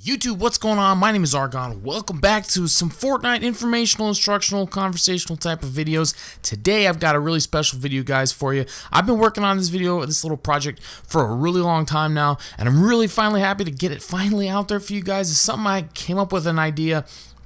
YouTube, what's going on? My name is Argon. Welcome back to some Fortnite informational, instructional, conversational type of videos. Today, I've got a really special video, guys, for you. I've been working on this video, this little project, for a really long time now, and I'm really finally happy to get it finally out there for you guys. It's something I came up with an idea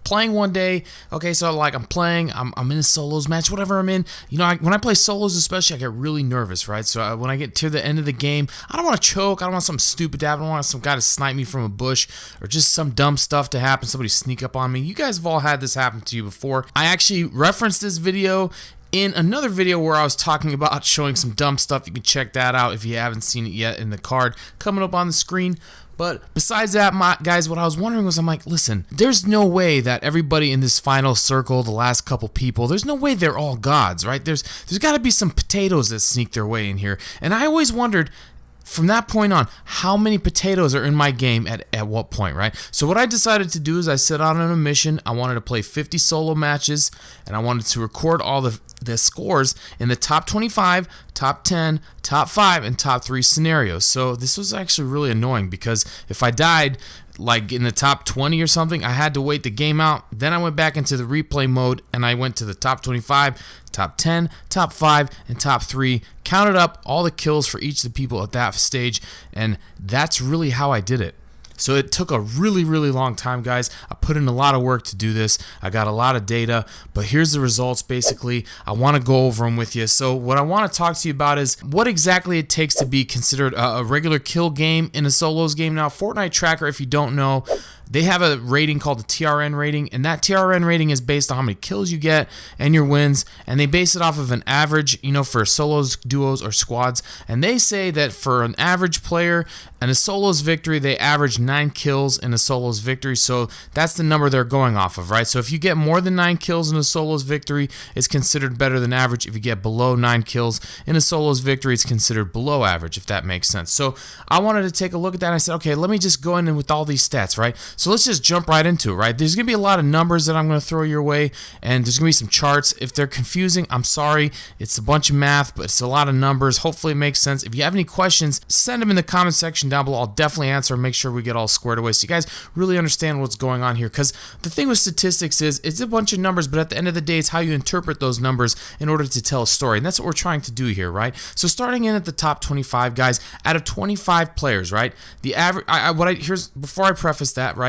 playing one day. Okay, so like I'm playing, I'm in a solos match, whatever I'm in. You know, when I play solos especially, I get really nervous, right? So when I get to the end of the game, I don't want to choke, I don't want something stupid to happen, I don't want some guy to snipe me from a bush, or just some dumb stuff to happen, somebody sneak up on me. You guys have all had this happen to you before. I actually referenced this video in another video where I was talking about showing some dumb stuff. You can check that out if you haven't seen it yet in the card coming up on the screen. But besides that, guys, what I was wondering was, I'm like, listen, there's no way that everybody in this final circle, the last couple people, there's no way they're all gods, right? There's got to be some potatoes that sneak their way in here. And I always wondered, from that point on, how many potatoes are in my game at what point, right? So what I decided to do is I set out on a mission. I wanted to play 50 solo matches, and I wanted to record all the scores in the top 25, top 10, top 5, and top 3 scenarios. So this was actually really annoying, because if I died like in the top 20 or something, I had to wait the game out. Then I went back into the replay mode, and I went to the top 25, top 10, top 5, and top 3, counted up all the kills for each of the people at that stage, and that's really how I did it. So it took a really long time, guys. I put in a lot of work to do this. I got a lot of data, but here's the results. Basically, I want to go over them with you. So what I want to talk to you about is what exactly it takes to be considered a regular kill game in a solos game. Now, Fortnite Tracker, if you don't know, they have a rating called the TRN rating, and that TRN rating is based on how many kills you get and your wins, and they base it off of an average, you know, for solos, duos, or squads. And they say that for an average player and a solos victory, they average 9 kills in a solos victory. So that's the number they're going off of, right? So if you get more than 9 kills in a solos victory, it's considered better than average. If you get below 9 kills in a solos victory, it's considered below average, if that makes sense. So I wanted to take a look at that, and I said, okay, let me just go in with all these stats, right? So let's just jump right into it, right? There's going to be a lot of numbers that I'm going to throw your way, and there's going to be some charts. If they're confusing, I'm sorry. It's a bunch of math, but it's a lot of numbers. Hopefully it makes sense. If you have any questions, send them in the comment section down below. I'll definitely answer and make sure we get all squared away so you guys really understand what's going on here. Because the thing with statistics is it's a bunch of numbers, but at the end of the day, it's how you interpret those numbers in order to tell a story. And that's what we're trying to do here, right? So starting in at the top 25, guys, out of 25 players, right? The average, here's, before I preface that, right?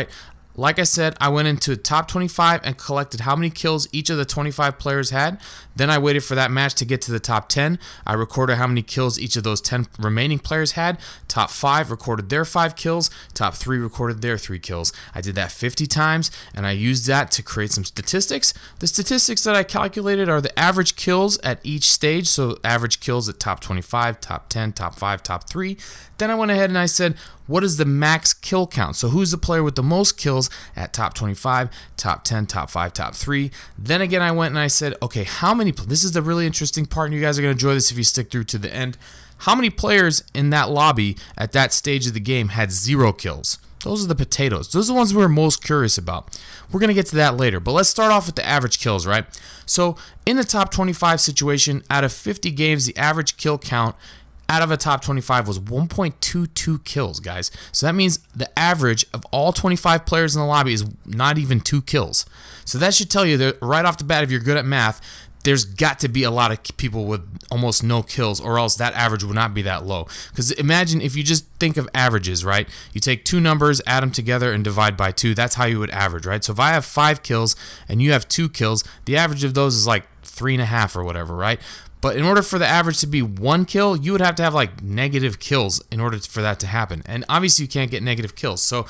Like I said, I went into top 25 and collected how many kills each of the 25 players had. Then I waited for that match to get to the top 10. I recorded how many kills each of those 10 remaining players had. Top 5 recorded their 5 kills. Top 3 recorded their 3 kills. I did that 50 times, and I used that to create some statistics. The statistics that I calculated are the average kills at each stage. So average kills at top 25, top 10, top 5, top 3. Then I went ahead and I said, what is the max kill count? So who's the player with the most kills at top 25, top 10, top 5, top 3? Then again, I went and I said, okay, how many, this is the really interesting part, and you guys are going to enjoy this if you stick through to the end. How many players in that lobby at that stage of the game had 0 kills? Those are the potatoes. Those are the ones we're most curious about. We're going to get to that later, but let's start off with the average kills, right? So in the top 25 situation, out of 50 games, the average kill count out of a top 25 was 1.22 kills, guys. So that means the average of all 25 players in the lobby is not even 2 kills. So that should tell you that right off the bat, if you're good at math, there's got to be a lot of people with almost no kills, or else that average would not be that low. Because imagine if you just think of averages, right? You take 2 numbers, add them together, and divide by 2. That's how you would average, right? So if I have 5 kills and you have 2 kills, the average of those is like 3.5 or whatever, right? But in order for the average to be 1 kill, you would have to have like negative kills in order for that to happen. And obviously you can't get negative kills. So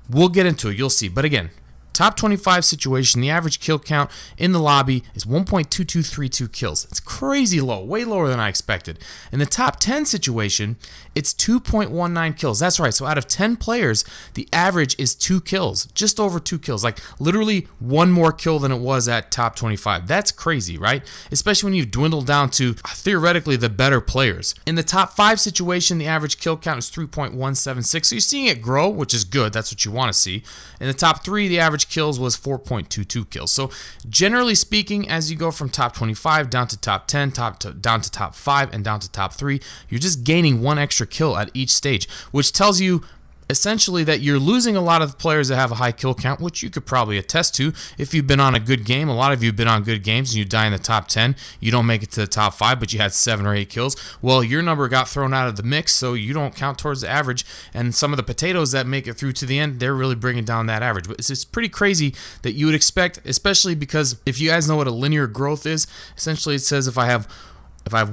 we'll get into it. You'll see. But again, top 25 situation, the average kill count in the lobby is 1.2232 kills. It's crazy low, way lower than I expected. In the top 10 situation, it's 2.19 kills. That's right. So out of 10 players, the average is 2 kills, just over 2 kills. Like literally 1 more kill than it was at top 25. That's crazy, right? Especially when you've dwindled down to theoretically the better players. In the top 5 situation, the average kill count is 3.176. So you're seeing it grow, which is good. That's what you want to see. In the top 3, the average kills was 4.22 kills. So generally speaking, as you go from top 25 down to top 10, down to top 5, and down to top 3, you're just gaining 1 extra kill at each stage, which tells you essentially that you're losing a lot of the players that have a high kill count, which you could probably attest to if you've been on a good game. A lot of you have been on good games and you die in the top 10. You don't make it to the top 5, but you had 7 or 8 kills. Well, your number got thrown out of the mix, so you don't count towards the average. And some of the potatoes that make it through to the end, they're really bringing down that average. But it's pretty crazy that you would expect, especially because if you guys know what a linear growth is, essentially it says if I have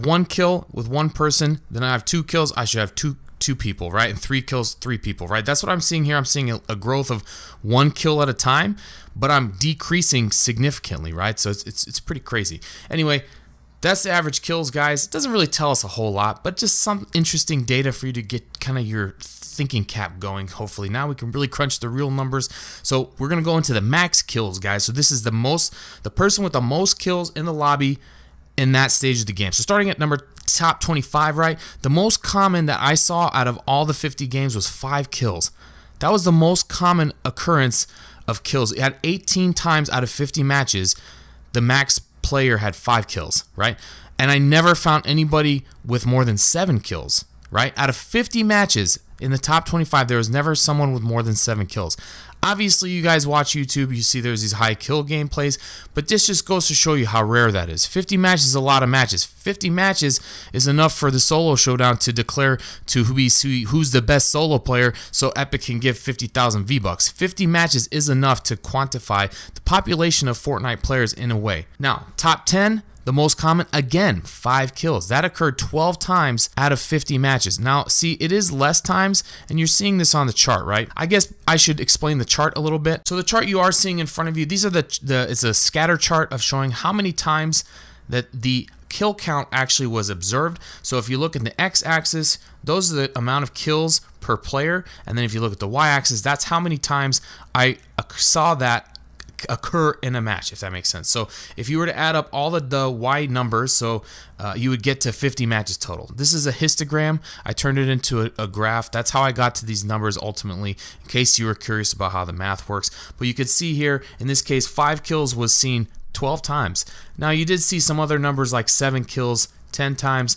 1 kill with 1 person, then I have 2 kills, I should have two people, right? And 3 kills, 3 people, right? That's what I'm seeing here. I'm seeing a growth of 1 kill at a time, but I'm decreasing significantly, right? So it's pretty crazy. Anyway, that's the average kills, guys. It doesn't really tell us a whole lot, but just some interesting data for you to get kind of your thinking cap going. Hopefully now we can really crunch the real numbers. So we're going to go into the max kills, guys. So this is the person with the most kills in the lobby in that stage of the game. So starting at top 25, right? The most common that I saw out of all the 50 games was 5 kills. That was the most common occurrence of kills. It had 18 times out of 50 matches, the max player had 5 kills, right? And I never found anybody with more than 7 kills, right? Out of 50 matches in the top 25, there was never someone with more than 7 kills. Obviously, you guys watch YouTube, you see there's these high kill gameplays, but this just goes to show you how rare that is. 50 matches is a lot of matches. 50 matches is enough for the solo showdown to declare to who's the best solo player so Epic can give 50,000 V-Bucks. 50 matches is enough to quantify the population of Fortnite players in a way. Now, top 10, the most common, again, 5 kills. That occurred 12 times out of 50 matches. Now, see, it is less times, and you're seeing this on the chart, right? I guess I should explain the chart a little bit. So the chart you are seeing in front of you, these are it's a scatter chart of showing how many times that the kill count actually was observed. So if you look at the x-axis, those are the amount of kills per player, and then if you look at the y-axis, that's how many times I saw that occur in a match, if that makes sense. So if you were to add up all the Y numbers, so you would get to 50 matches total. This is a histogram. I turned it into a graph. That's how I got to these numbers ultimately, in case you were curious about how the math works. But you could see here, in this case, 5 kills was seen 12 times. Now you did see some other numbers like 7 kills 10 times,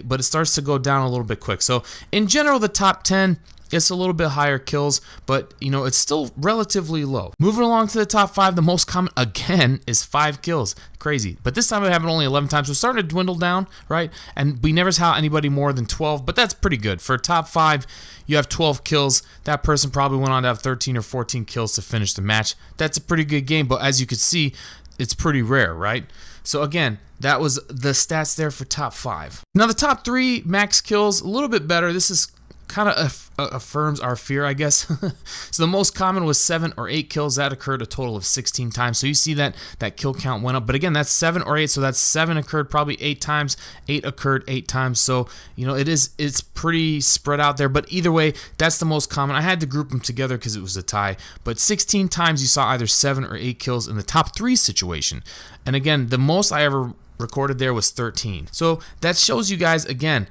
but it starts to go down a little bit quick. So in general, the top 10, it's a little bit higher kills, but it's still relatively low. Moving along to the top 5, the most common again is 5 kills. Crazy. But this time it happened only 11 times. So it's starting to dwindle down, right? And we never saw anybody more than 12, but that's pretty good. For top 5, you have 12 kills. That person probably went on to have 13 or 14 kills to finish the match. That's a pretty good game, but as you can see, it's pretty rare, right? So again, that was the stats there for top 5. Now the top 3 max kills, a little bit better. This is kind of affirms our fear, I guess. So the most common was 7 or 8 kills. That occurred a total of 16 times. So you see that kill count went up. But again, that's 7 or 8. So that's 7 occurred probably 8 times. 8 occurred 8 times. So it's pretty spread out there. But either way, that's the most common. I had to group them together because it was a tie. But 16 times you saw either 7 or 8 kills in the top 3 situation. And again, the most I ever recorded there was 13. So that shows you guys, again,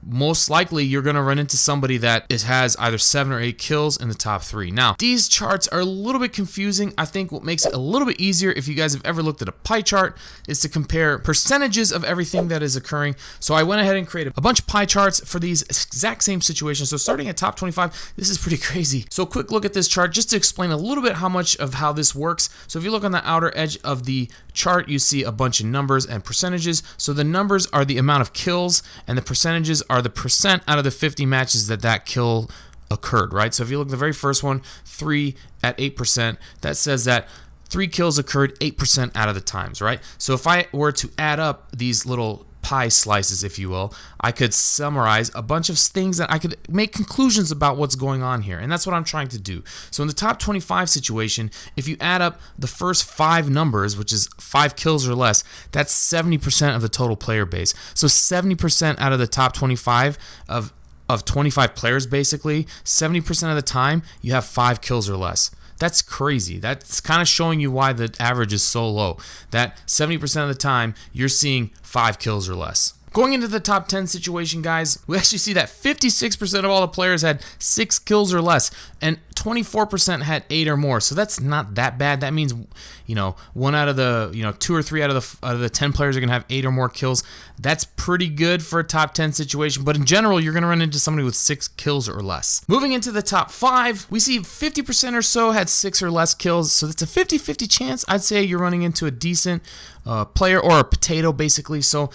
most likely you're going to run into somebody that has either 7 or 8 kills in the top 3. Now, these charts are a little bit confusing. I think what makes it a little bit easier, if you guys have ever looked at a pie chart, is to compare percentages of everything that is occurring. So I went ahead and created a bunch of pie charts for these exact same situations. So starting at top 25, this is pretty crazy. So quick look at this chart just to explain a little bit how this works. So if you look on the outer edge of the chart, you see a bunch of numbers and percentages. So the numbers are the amount of kills, and the percentages are the percent out of the 50 matches that kill occurred, right? So if you look at the very first one, 3 at 8%, that says that 3 kills occurred 8% out of the times, right? So if I were to add up these little pie slices, if you will, I could summarize a bunch of things that I could make conclusions about what's going on here, and that's what I'm trying to do. So in the top 25 situation, if you add up the first 5 numbers, which is 5 kills or less, that's 70% of the total player base. So 70% out of the top 25 of 25 players, basically, 70% of the time you have 5 kills or less. That's crazy. That's kind of showing you why the average is so low. That 70% of the time, you're seeing 5 kills or less. Going into the top 10 situation, guys, we actually see that 56% of all the players had 6 kills or less, and 24% had 8 or more. So that's not that bad. That means, one out of the, 2 or 3 out of the 10 players are going to have 8 or more kills. That's pretty good for a top 10 situation, but in general, you're going to run into somebody with 6 kills or less. Moving into the top 5, we see 50% or so had 6 or less kills, so that's a 50-50 chance. I'd say you're running into a decent player, or a potato, basically. So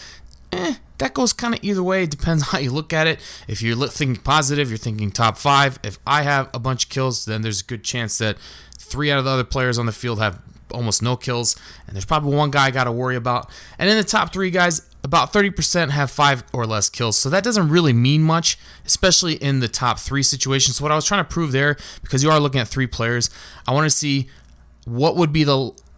that goes kind of either way. It depends how you look at it. If you're thinking positive, you're thinking top 5. If I have a bunch of kills, then there's a good chance that 3 out of the other players on the field have almost no kills, and there's probably one guy I got to worry about. And in the top 3, guys, about 30% have 5 or less kills, so that doesn't really mean much, especially in the top 3 situation. So what I was trying to prove there, because you are looking at 3 players, I want to see what would be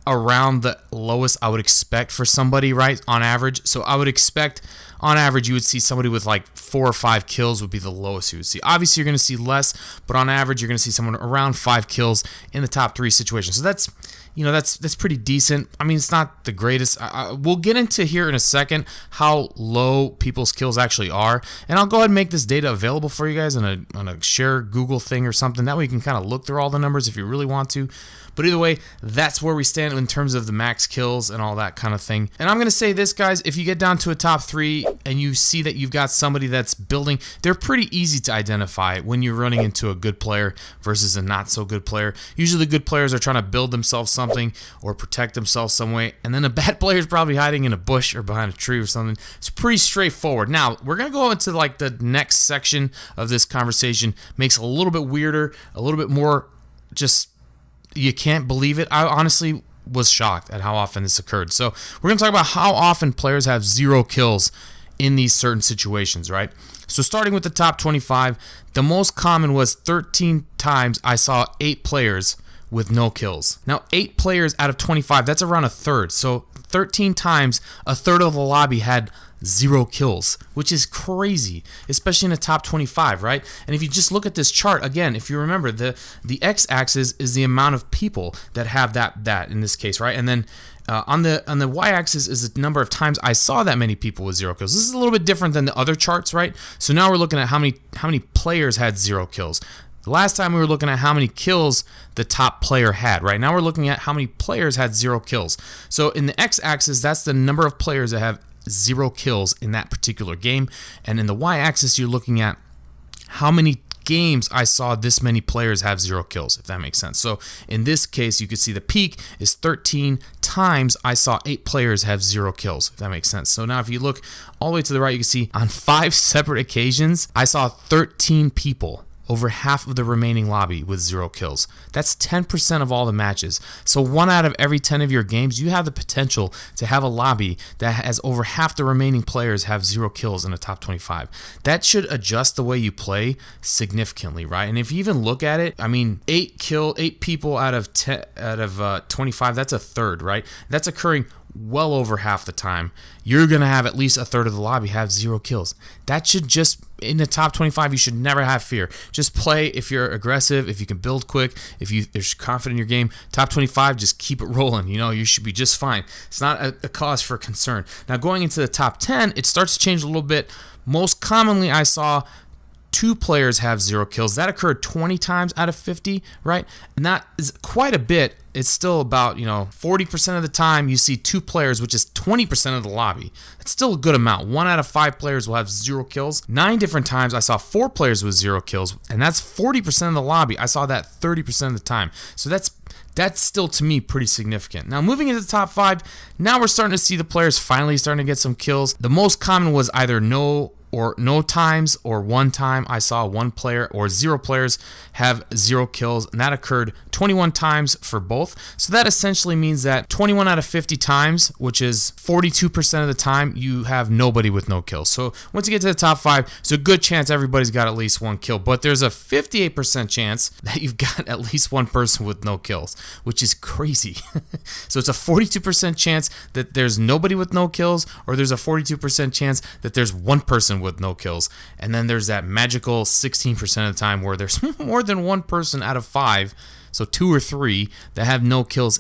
around the lowest I would expect for somebody, right, on average. So I would expect, on average, you would see somebody with like 4 or 5 kills would be the lowest you would see. Obviously, you're going to see less, but on average, you're going to see someone around 5 kills in the top 3 situations. So that's pretty decent. I mean, it's not the greatest. We'll get into here in a second how low people's kills actually are, and I'll go ahead and make this data available for you guys on a share Google thing or something. That way you can kind of look through all the numbers if you really want to. But either way, that's where we stand in terms of the max kills and all that kind of thing. And I'm going to say this, guys, if you get down to a top 3 and you see that you've got somebody that's building, they're pretty easy to identify when you're running into a good player versus a not so good player. Usually the good players are trying to build themselves something or protect themselves some way, and then a bad player is probably hiding in a bush or behind a tree or something. It's pretty straightforward. Now, we're going to go into like the next section of this conversation. Makes it a little bit weirder, a little bit more just, you can't believe it. I honestly was shocked at how often this occurred. So we're going to talk about how often players have 0 kills in these certain situations, right? So starting with the top 25, the most common was 13 times I saw 8 players with no kills. Now, 8 players out of 25, that's around a third. So 13 times, a third of the lobby had 0 kills, which is crazy, especially in the top 25, right? And if you just look at this chart, again, if you remember, the x-axis is the amount of people that have that in this case, right? And then on the y-axis is the number of times I saw that many people with 0 kills. This is a little bit different than the other charts, right? So now we're looking at how many players had 0 kills. The last time we were looking at how many kills the top player had, right? Now we're looking at how many players had 0 kills. So in the x-axis, that's the number of players that have 0 kills in that particular game. And in the y-axis, you're looking at how many games I saw this many players have 0 kills, if that makes sense. So in this case, you could see the peak is 13 times I saw 8 players have 0 kills, if that makes sense. So now if you look all the way to the right, you can see on 5 separate occasions, I saw 13 people, over half of the remaining lobby, with 0 kills. That's 10% of all the matches. So 1 out of every 10 of your games, you have the potential to have a lobby that has over half the remaining players have 0 kills in the top 25. That should adjust the way you play significantly, right? And if you even look at it, I mean, 8 people out of 25, that's a third, right? That's occurring well over half the time. You're going to have at least a third of the lobby have 0 kills. That should just, in the top 25, you should never have fear. Just play if you're aggressive, if you can build quick, if you're confident in your game. Top 25, just keep it rolling. You should be just fine. It's not a cause for concern. Now, going into the top 10, it starts to change a little bit. Most commonly, I saw 2 players have 0 kills. That occurred 20 times out of 50, right? And that is quite a bit. It's still about, 40% of the time you see 2 players, which is 20% of the lobby. That's still a good amount. 1 out of 5 players will have 0 kills. 9 different times I saw 4 players with 0 kills, and that's 40% of the lobby. I saw that 30% of the time. So that's still, to me, pretty significant. Now, moving into the top 5, now we're starting to see the players finally starting to get some kills. The most common was either no times or 1 time I saw 1 player or 0 players have 0 kills, and that occurred 21 times for both. So that essentially means that 21 out of 50 times, which is 42% of the time, you have nobody with no kills. So once you get to the top 5, it's a good chance everybody's got at least 1 kill, but there's a 58% chance that you've got at least 1 person with no kills, which is crazy. So it's a 42% chance that there's nobody with no kills, or there's a 42% chance that there's 1 person with no kills, and then there's that magical 16% of the time where there's more than 1 person out of 5, so 2 or 3 that have no kills.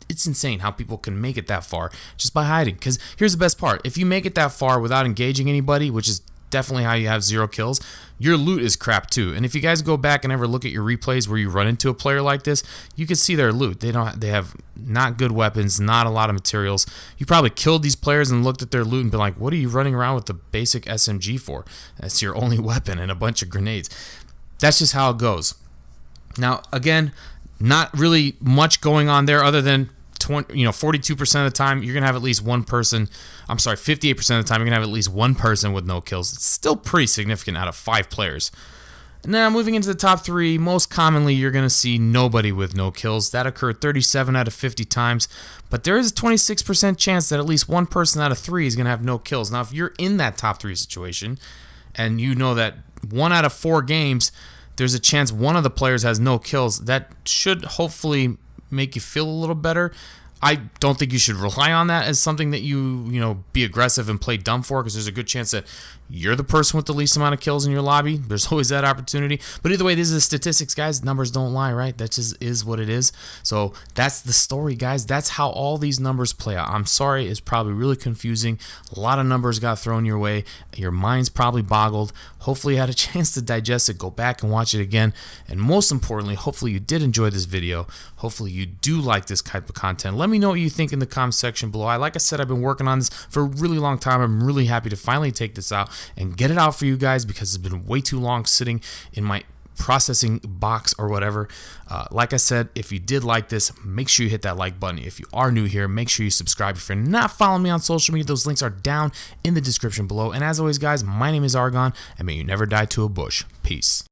It's insane how people can make it that far just by hiding. Because here's the best part. If you make it that far without engaging anybody, which is definitely how you have 0 kills, your loot is crap too. And if you guys go back and ever look at your replays where you run into a player like this, you can see their loot. They have not good weapons, not a lot of materials. You probably killed these players and looked at their loot and been like, what are you running around with the basic SMG for? That's your only weapon and a bunch of grenades. That's just how it goes. Now, again, not really much going on there other than 42% of the time you're gonna have at least one person. I'm sorry, 58% of the time you're gonna have at least one person with no kills. It's still pretty significant out of 5 players. Now, moving into the top 3, most commonly you're gonna see nobody with no kills. That occurred 37 out of 50 times, but there is a 26% chance that at least one person out of 3 is gonna have no kills. Now, if you're in that top 3 situation, and you know that 1 out of 4 games, there's a chance one of the players has no kills, that should hopefully make you feel a little better. I don't think you should rely on that as something that you be aggressive and play dumb for, because there's a good chance that you're the person with the least amount of kills in your lobby. There's always that opportunity. But either way, this is the statistics, guys. Numbers don't lie, right? That just is what it is. So that's the story, guys. That's how all these numbers play out. I'm sorry, it's probably really confusing. A lot of numbers got thrown your way. Your mind's probably boggled. Hopefully you had a chance to digest it. Go back and watch it again. And most importantly, hopefully you did enjoy this video. Hopefully you do like this type of content. Let me know what you think in the comment section below. Like I said, I've been working on this for a really long time. I'm really happy to finally take this out and get it out for you guys, because it's been way too long sitting in my processing box or whatever. Like I said, if you did like this, make sure you hit that like button. If you are new here, make sure you subscribe. If you're not following me on social media, those links are down in the description below. And as always, guys, my name is Argon, and may you never die to a bush. Peace.